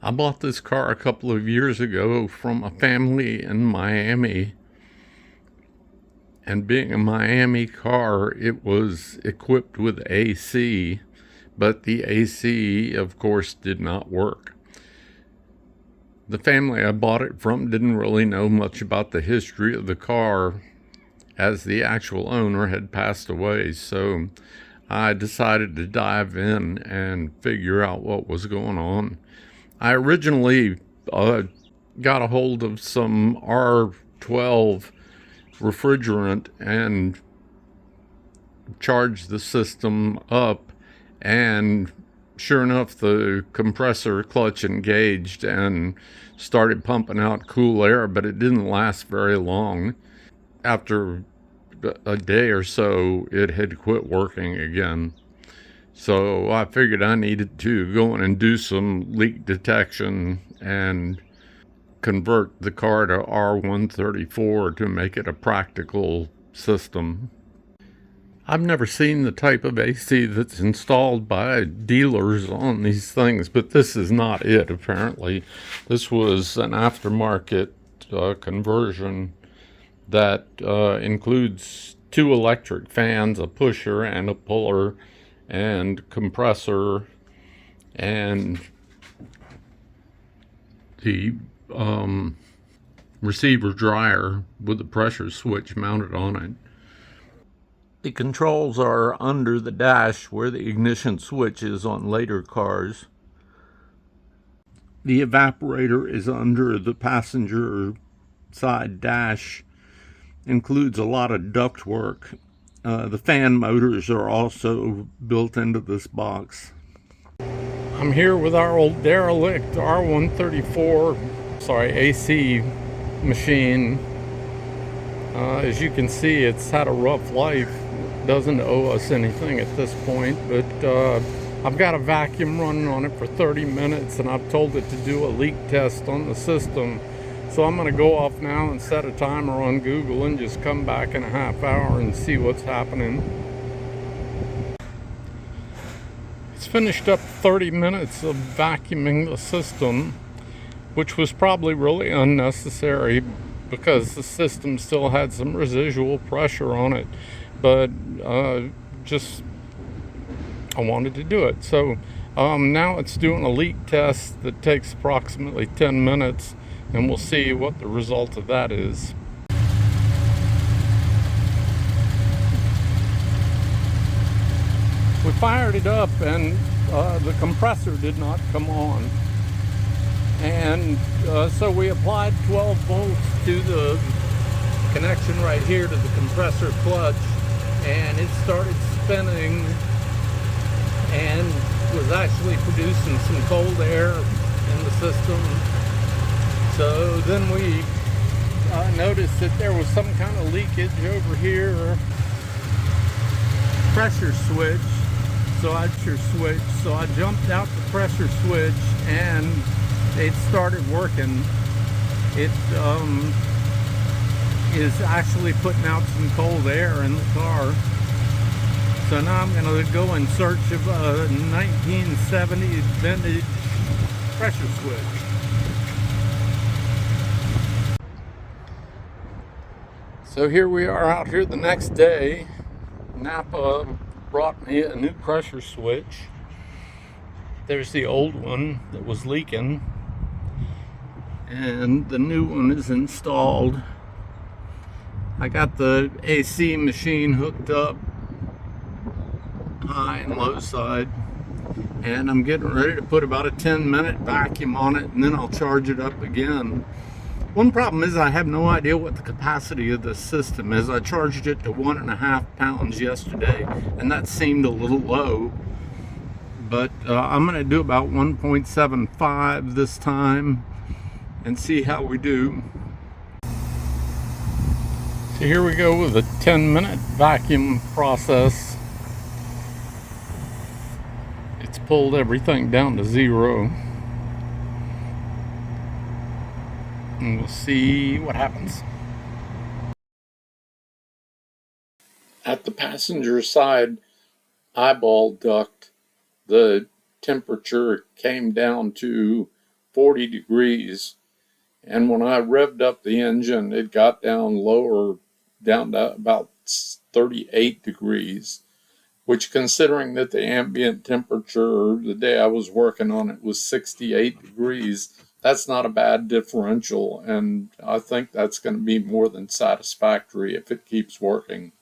I bought this car a couple of years ago from a family in Miami. And being a Miami car, it was equipped with AC, but the AC, of course, did not work. The family I bought it from didn't really know much about the history of the car, as the actual owner had passed away, so I decided to dive in and figure out what was going on. I originally got a hold of some R12 refrigerant and charged the system up, and sure enough, the compressor clutch engaged and started pumping out cool air, but it didn't last very long. After a day or so, it had quit working again. So I figured I needed to go in and do some leak detection and convert the car to R134 to make it a practical system. I've never seen the type of AC that's installed by dealers on these things, but this is not it, apparently. This was an aftermarket conversion that includes two electric fans, a pusher and a puller, and compressor, and the receiver dryer with the pressure switch mounted on it. The controls are under the dash where the ignition switch is on later cars. The evaporator is under the passenger side dash. Includes a lot of duct work. The fan motors are also built into this box. I'm here with our old derelict R134, AC machine. As you can see, it's had a rough life. Doesn't owe us anything at this point, but I've got a vacuum running on it for 30 minutes, and I've told it to do a leak test on the system. So I'm going to go off now and set a timer on Google and just come back in a half hour and see what's happening. It's finished up 30 minutes of vacuuming the system, which was probably really unnecessary because the system still had some residual pressure on it. But I wanted to do it. So now it's doing a leak test that takes approximately 10 minutes. And we'll see what the result of that is. We fired it up, and the compressor did not come on. And so we applied 12 volts to the connection right here to the compressor clutch, and it started spinning and was actually producing some cold air in the system. So then we noticed that there was some kind of leakage over here. Pressure switch. So I jumped out the pressure switch, and it started working. It is actually putting out some cold air in the car. So now I'm going to go in search of a 1970s vintage pressure switch. So here we are out here the next day. Napa brought me a new pressure switch. There's the old one that was leaking, and the new one is installed. I got the AC machine hooked up, high and low side, and I'm getting ready to put about a 10-minute vacuum on it, and then I'll charge it up again. One problem is I have no idea what the capacity of this system is. I charged it to 1.5 pounds yesterday, and that seemed a little low. But I'm going to do about 1.75 this time and see how we do. So here we go with a 10-minute vacuum process. It's pulled everything down to 0. And we'll see what happens. At the passenger side eyeball duct, the temperature came down to 40 degrees. And when I revved up the engine, it got down lower, down to about 38 degrees, which, considering that the ambient temperature the day I was working on it was 68 degrees, that's not a bad differential. And I think that's going to be more than satisfactory if it keeps working.